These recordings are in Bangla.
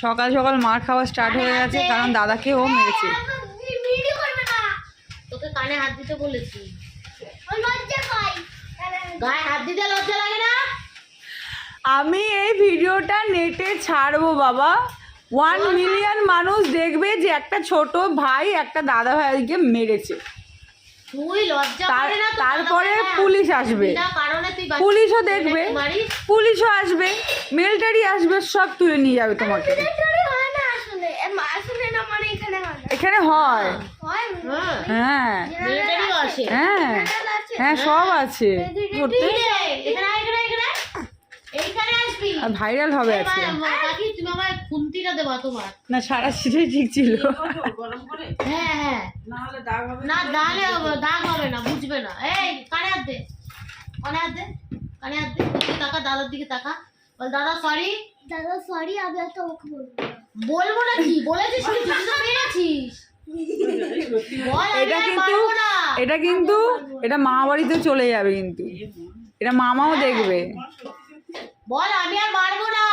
সকাল সকাল মার খাওয়া স্টার্ট হয়ে গেছে, কারণ দাদাকে ও মেরেছে। তোকে কানে হাত দিতে বলেছি, গায়ে হাত দিতে লজ্জা লাগে না? আমি এই ভিডিওটা নেটে ছাড়বো বাবা, 1 মিলিয়ন মানুষ দেখবে যে একটা ছোট ভাই একটা দাদা ভাইকে মেরেছে। তুই লজ্জা করে না? তারপরে পুলিশ আসবে, পুলিশও দেখবে, পুলিশও আসবে, মিলিটারি আসবে, সব তুলে নিয়ে যাবে তোমাকে। এখানে হয়, হ্যাঁ হ্যাঁ হ্যাঁ সব আছে, ভাইরাল হবে আজকে। না সারা সিটাই ঠিক ছিল। হ্যাঁ হ্যাঁ, না দালে দাগ হবে না, বুঝবে না। এই কানে হাত দে, কানে হাত দে, কানে হাত দে, তাকা দাদার দিকে তাকা, বল দাদা সরি, দাদা সরি। আমি আর তোমাকে বলবো না, কি বলেছিস? তুই তো পেরেছিস। এটা কিন্তু এটা মা বাড়িতে চলে যাবে, কিন্তু এটা মামাও দেখবে। বল আমি আর মারবো না,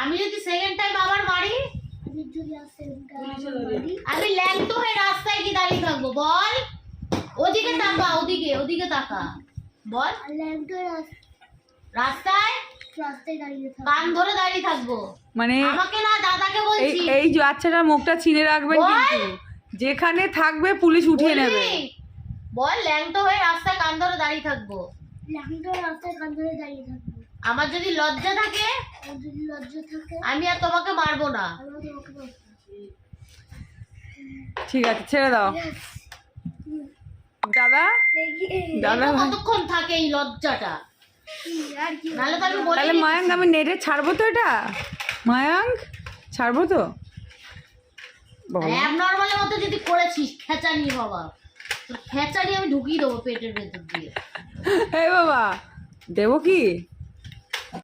আমি যদি সেকেন্ড টাইম আবার মারি, আমি ল্যাংটো হয়ে রাস্তায় কি দাঁড়িয়ে থাকবো? বল, ওদিকে তাকা, ওদিকে ওদিকে তাকা, বল। রাস্তায় কান ধরে দাঁড়িয়ে থাকবো, মানে আমাকে না দাদাকে বলছি। এই বাচ্চাটার মুখটা চিনে রাখবেন, কিন্তু যেখানে থাকবে পুলিশ উঠিয়ে নেবে। বল, ল্যাংটো হয়ে রাস্তায় কান ধরে দাঁড়িয়ে থাকবো। আমার যদি লজ্জা থাকে, আমি আর তোমাকে মারবো না। ঠিক আছে, ছেড়ে দাও দাদা। দাদা কতক্ষণ থাকে এই লজ্জাটা? তাহলে মায়াঙ্ক আমি নেটে ছাড়বো তো, এটা মায়াঙ্ক ছাড়বো তো। অ্যাবনর্মালের মতো যদি করেছিস, খেচানি বাবা, খেচানি আমি ঢুকিয়ে দেবো পেটের ভেতর দিয়ে। এই বাবা দেবো কি?